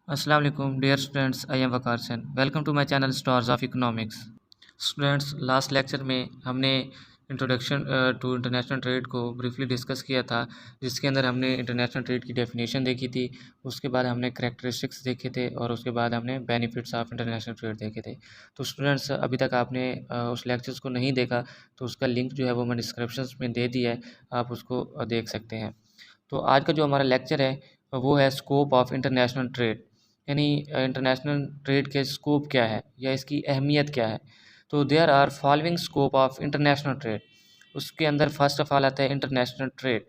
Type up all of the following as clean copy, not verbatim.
Assalamu alaikum, dear students. I am Waqar Sen. Welcome to my channel stars of economics. Students, last lecture में हमने introduction to international trade को briefly discuss किया था, जिसके अंदर हमने इंटरनेशनल ट्रेड की डेफिनेशन देखी थी. उसके बाद हमने करैक्टरिस्टिक्स देखे थे और उसके बाद हमने बेनिफिट्स ऑफ इंटरनेशनल ट्रेड देखे थे. तो स्टूडेंट्स, अभी तक आपने उस लेक्चर्स को नहीं देखा तो उसका लिंक जो है वो मैंने डिस्क्रिप्शन में दे दिया है, आप उसको देख सकते हैं. तो आज का जो हमारा लेक्चर है वो है स्कोप ऑफ इंटरनेशनल ट्रेड, यानी इंटरनेशनल ट्रेड के स्कोप क्या है या इसकी अहमियत क्या है. तो there are following scope of international trade. उसके अंदर फर्स्ट ऑफ ऑल आता है इंटरनेशनल ट्रेड.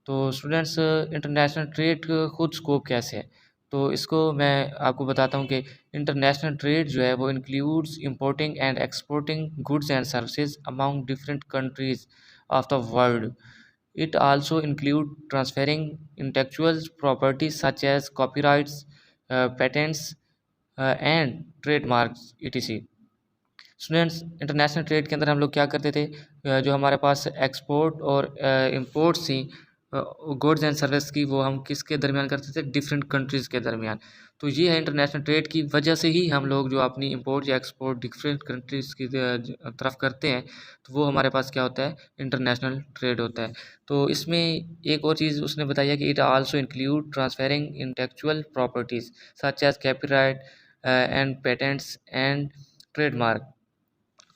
तो स्टूडेंट्स, इंटरनेशनल ट्रेड खुद स्कोप कैसे है, तो इसको मैं आपको बताता हूँ कि इंटरनेशनल ट्रेड जो है वो includes importing and exporting goods and services among different countries of the world. It also include transferring intellectual property such as copyrights, patents, and trademarks etc. Students, international trade के अंदर हम लोग क्या करते थे, जो हमारे पास एक्सपोर्ट और इंपोर्ट थी गुड्स एंड सर्विस की, वो हम किसके दरमियान करते थे, डिफरेंट कंट्रीज़ के दरमियान. तो ये है इंटरनेशनल ट्रेड की वजह से ही हम लोग जो अपनी इंपोर्ट या एक्सपोर्ट डिफरेंट कंट्रीज़ की तरफ करते हैं, तो वो हमारे पास क्या होता है, इंटरनेशनल ट्रेड होता है. तो इसमें एक और चीज़ उसने बताई है कि it also include transferring intellectual properties such as copyright and patents and trademark.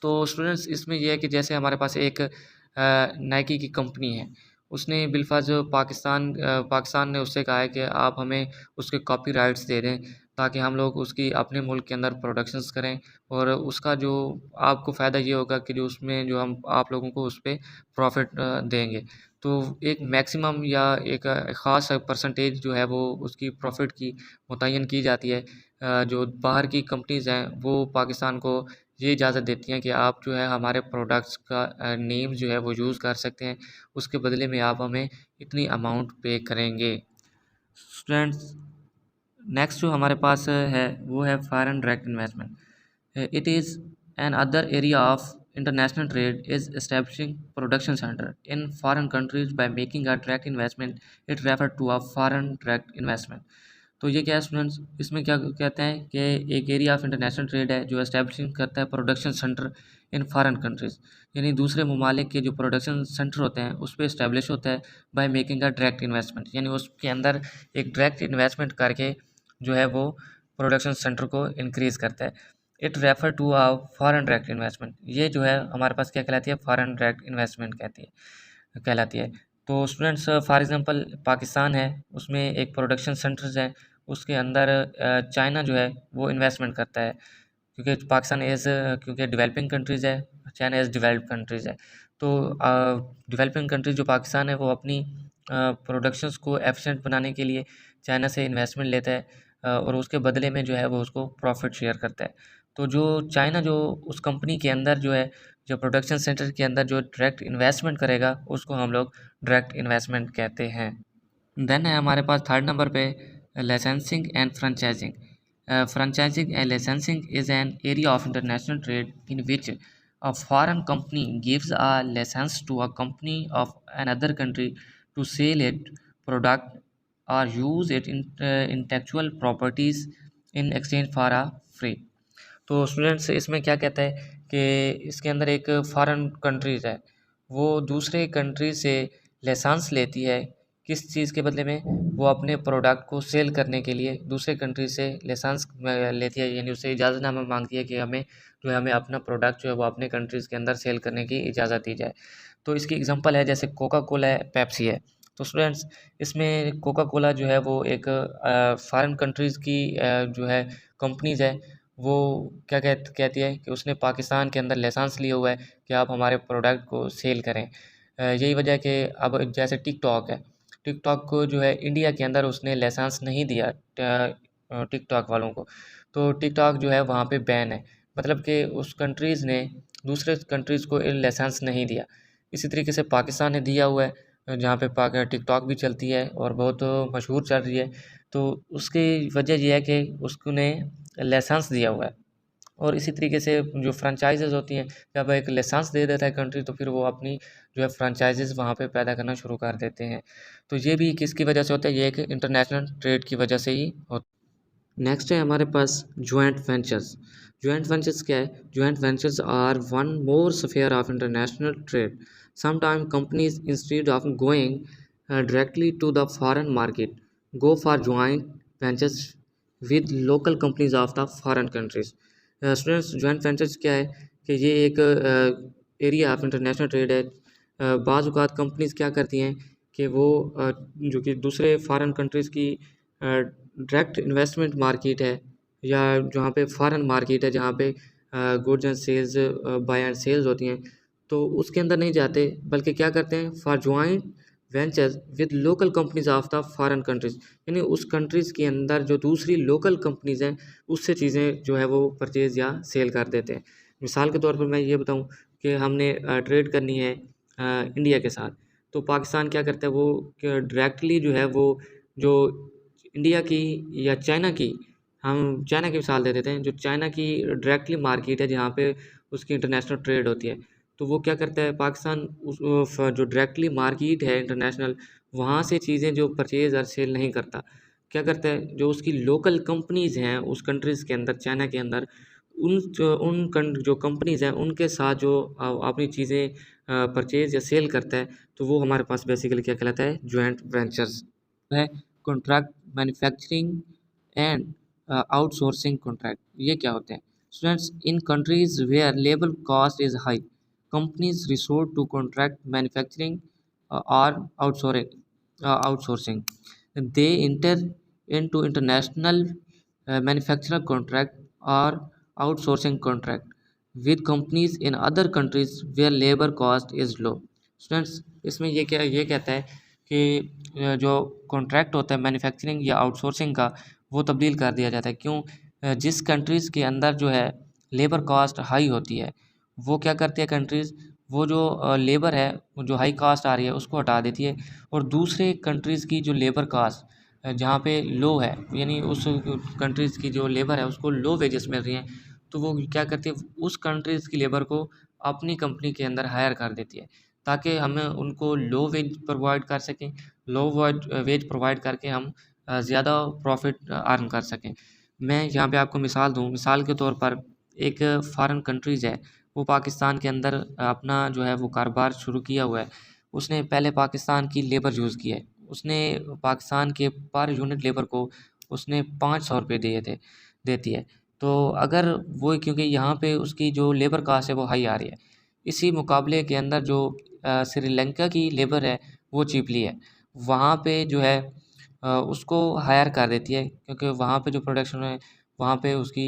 तो स्टूडेंट्स, इसमें ये है कि जैसे हमारे पास एक नाइकी की कंपनी है, उसने बिलफर्ज पाकिस्तान ने उससे कहा है कि आप हमें उसके कॉपीराइट्स दे दें ताकि हम लोग उसकी अपने मुल्क के अंदर प्रोडक्शंस करें, और उसका जो आपको फ़ायदा ये होगा कि जो उसमें जो हम आप लोगों को उस पे प्रॉफ़िट देंगे. तो एक मैक्सिमम या एक ख़ास परसेंटेज जो है वो उसकी प्रॉफ़िट की मुतय्यन की जाती है. जो बाहर की कंपनीज़ हैं वो पाकिस्तान को ये इजाज़त देती हैं कि आप जो है हमारे प्रोडक्ट्स का नेम जो है वो यूज़ कर सकते हैं, उसके बदले में आप हमें इतनी अमाउंट पे करेंगे. स्टूडेंट्स, नेक्स्ट जो हमारे पास है वो है foreign direct investment. It is an other area of international trade is establishing production center in foreign countries by making a direct investment. It referred to a foreign direct investment. तो ये क्या है students, इसमें क्या कहते हैं कि एक एरिया ऑफ इंटरनेशनल ट्रेड है जो एस्टेब्लिशिंग करता है production centre in foreign countries, यानी दूसरे ममालिक के जो प्रोडक्शन सेंटर होते हैं उस पर इस्टेब्लिश होता है by making a direct investment, यानी उसके अंदर एक डायरेक्ट इन्वेस्टमेंट करके जो है वो प्रोडक्शन सेंटर को इंक्रीज़ करता है. It refer to a foreign direct investment. ये जो है हमारे पास क्या कहलाती है, फॉरेन डायरेक्ट इन्वेस्टमेंट कहलाती है. तो स्टूडेंट्स, फॉर एग्जांपल पाकिस्तान है, उसमें एक प्रोडक्शन सेंटर्स है, उसके अंदर चाइना जो है वो इन्वेस्टमेंट करता है, क्योंकि पाकिस्तान एज क्योंकि डेवलपिंग कंट्रीज़ है, चाइना एज डेवलप्ड कंट्रीज़ है. तो डेवलपिंग कंट्रीज जो पाकिस्तान है वो अपनी प्रोडक्शंस को एफिशिएंट बनाने के लिए चाइना से इन्वेस्टमेंट लेता है, और उसके बदले में जो है वो उसको प्रॉफिट शेयर करता है. तो जो चाइना जो उस कंपनी के अंदर जो है, जो प्रोडक्शन सेंटर के अंदर जो डायरेक्ट इन्वेस्टमेंट करेगा उसको हम लोग डायरेक्ट इन्वेस्टमेंट कहते हैं. देन है हमारे पास थर्ड नंबर पे licensing and franchising. Franchising and licensing is an area of international trade in which a foreign company gives a license to a company of another country to sell its product or use its intellectual properties in exchange for a free. तो students, इसमें क्या कहता है कि इसके अंदर एक foreign countries है, वो दूसरे कंट्री से लाइसेंस लेती है. किस चीज़ के बदले में, वो अपने प्रोडक्ट को सेल करने के लिए दूसरे कंट्री से लाइसेंस लेती है, यानी उससे इजाज़तनामा मांगती है कि हमें जो है हमें अपना प्रोडक्ट जो है वो अपने कंट्रीज़ के अंदर सेल करने की इजाज़त दी जाए. तो इसकी एग्जांपल है जैसे कोका कोला है, पेप्सी है. तो स्टूडेंट्स, इसमें कोका कोला जो है वो एक फॉरेन कंट्रीज़ की जो है कंपनीज़ है, वो क्या कहती है कि उसने पाकिस्तान के अंदर लाइसेंस लिया हुआ है कि आप हमारे प्रोडक्ट को सेल करें. यही वजह है कि अब जैसे टिकटॉक है, टिकटॉक को जो है इंडिया के अंदर उसने लाइसेंस नहीं दिया टिकटॉक वालों को, तो टिकटॉक जो है वहाँ पे बैन है, मतलब कि उस कंट्रीज़ ने दूसरे कंट्रीज़ को लाइसेंस नहीं दिया. इसी तरीके से पाकिस्तान ने दिया हुआ है, जहाँ पे टिकटॉक भी चलती है और बहुत मशहूर चल रही है. तो उसकी वजह यह है कि उसने लाइसेंस दिया हुआ है. और इसी तरीके से जो फ्रेंचाइज़ीज़ होती हैं, जब एक लाइसेंस दे देता है कंट्री तो फिर वो अपनी जो है फ्रेंचाइज़ीज़ वहाँ पे पैदा करना शुरू कर देते हैं. तो ये भी किसकी वजह से होता है, ये एक इंटरनेशनल ट्रेड की वजह से ही होता है. नेक्स्ट है हमारे पास ज्वाइंट वेंचर्स। ज्वाइंट वेंचर्स क्या है? Joint ventures are one more sphere of international trade. Sometime companies instead of going directly to the foreign market go for joint ventures with local companies of the foreign countries. Students, joint ventures क्या है कि ये एक area of international trade है। बाज़ औक़ात companies क्या करती हैं कि वो जो कि दूसरे फॉरेन कंट्रीज़ की डायरेक्ट इन्वेस्टमेंट मार्केट है या जहाँ पे फॉरेन मार्केट है, जहाँ पे goods and sales buy and sales होती हैं, तो उसके अंदर नहीं जाते, बल्कि क्या करते हैं, for joint ventures with local companies of the foreign countries, यानी उस कंट्रीज़ के अंदर जो दूसरी लोकल कंपनीज हैं उससे चीज़ें जो है वो परचेज़ या सेल कर देते हैं। मिसाल के तौर पर मैं ये बताऊं कि हमने ट्रेड करनी है इंडिया के साथ, तो पाकिस्तान क्या करता है, वो डायरेक्टली जो है वो जो इंडिया की या चाइना की, हम चाइना की मिसाल दे देते हैं, जो चाइना की डायरेक्टली मार्केट है जहाँ पे उसकी इंटरनेशनल ट्रेड होती है, तो वो क्या करता है, पाकिस्तान जो डायरेक्टली मार्केट है इंटरनेशनल, वहाँ से चीज़ें जो परचेज़ और सेल नहीं करता, क्या करता है, जो उसकी लोकल कंपनीज़ हैं उस कंट्रीज़ के अंदर, चाइना के अंदर, जो कंपनीज़ हैं उनके साथ जो अपनी चीज़ें परचेज़ या सेल करता है, तो वो हमारे पास बेसिकली क्या कहलाता है, जॉइंट वेंचर्स है। Contract manufacturing and outsourcing contract, ये क्या होते हैं? Students, in countries where labour cost is high, companies resort to contract manufacturing और outsourcing. They inter into international manufacturer contract or outsourcing contract with companies in other countries where labor cost is low। Students, इसमें ये कहता है कि जो contract होता है manufacturing या आउटसोर्सिंग का, वो तब्दील कर दिया जाता है। क्यों? जिस कंट्रीज़ के अंदर जो है लेबर कॉस्ट हाई होती है, वो क्या करती है कंट्रीज़, वो जो लेबर है, जो हाई कास्ट आ रही है उसको हटा देती है, और दूसरे कंट्रीज़ की जो लेबर कास्ट जहाँ पे लो है, यानी उस कंट्रीज़ की जो लेबर है उसको लो वेजेस मिल रही हैं, तो वो क्या करती है, उस कंट्रीज़ की लेबर को अपनी कंपनी के अंदर हायर कर देती है, ताकि हमें उनको लो वेज प्रोवाइड कर सकें। लो वेज प्रोवाइड करके हम ज़्यादा प्रॉफिट अर्न कर सकें। मैं यहाँ पे आपको मिसाल दूँ, मिसाल के तौर पर एक फॉरेन कंट्रीज़ है, वो पाकिस्तान के अंदर अपना जो है वो कारोबार शुरू किया हुआ है। उसने पहले पाकिस्तान की लेबर यूज़ की है, उसने पाकिस्तान के पर यूनिट लेबर को उसने 500 रुपये दिए थे, देती है। तो अगर वो, क्योंकि यहाँ पे उसकी जो लेबर कास्ट है वो हाई आ रही है, इसी मुकाबले के अंदर जो श्रीलंका की लेबर है वो चीपली है, वहाँ पे जो है उसको हायर कर देती है, क्योंकि वहाँ पे जो प्रोडक्शन है वहाँ पे उसकी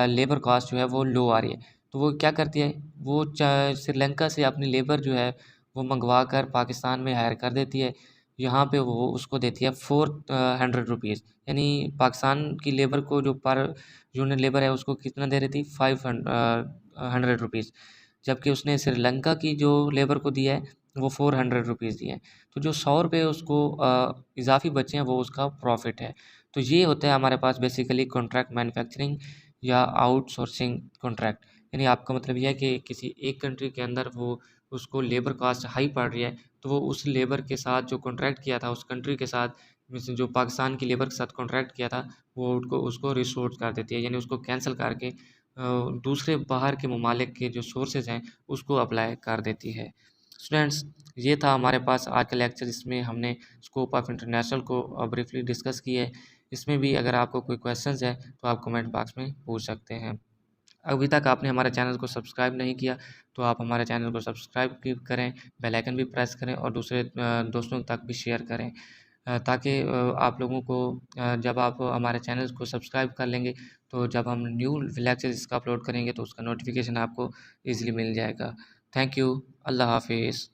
लेबर कास्ट जो है वो लो आ रही है। तो वो क्या करती है, वो श्रीलंका से अपनी लेबर जो है वो मंगवा कर पाकिस्तान में हायर कर देती है। यहाँ पे वो उसको देती है 400 रुपीज़, यानी पाकिस्तान की लेबर को जो पर यूनिट लेबर है उसको कितना दे रही थी, 500 रुपीज़, जबकि उसने श्रीलंका की जो लेबर को दिया है वो 400 रुपीज़ दिए हैं। तो जो 100 रुपये उसको इजाफी बचे हैं वो उसका प्रॉफिट है। तो ये होता है हमारे पास बेसिकली कॉन्ट्रैक्ट मैन्युफैक्चरिंग या आउटसोर्सिंग कॉन्ट्रैक्ट। यानी आपका मतलब ये है कि किसी एक कंट्री के अंदर वो उसको लेबर कास्ट हाई पड़ रही है, तो वो उस लेबर के साथ जो कॉन्ट्रैक्ट किया था उस कंट्री के साथ, जैसे जो पाकिस्तान की लेबर के साथ कॉन्ट्रैक्ट किया था, वो उसको रिसोर्स कर देती है, यानी उसको कैंसिल करके दूसरे बाहर के ममालिक के जो सोर्सेज हैं उसको अप्लाई कर देती है। स्टूडेंट्स, ये था हमारे पास आज का लेक्चर, जिसमें हमने स्कोप ऑफ इंटरनेशनल को ब्रीफली डिस्कस किया है। इसमें भी अगर आपको कोई क्वेश्चंस है तो आप कमेंट बॉक्स में पूछ सकते हैं। अभी तक आपने हमारे चैनल को सब्सक्राइब नहीं किया तो आप हमारे चैनल को सब्सक्राइब करें, बेल आइकन भी प्रेस करें और दूसरे दोस्तों तक भी शेयर करें, ताकि आप लोगों को जब आप हमारे चैनल को सब्सक्राइब कर लेंगे तो जब हम न्यू लेक्चर इसका अपलोड करेंगे तो उसका नोटिफिकेशन आपको ईज़िली मिल जाएगा। Thank you. अल्लाह हाफिज़।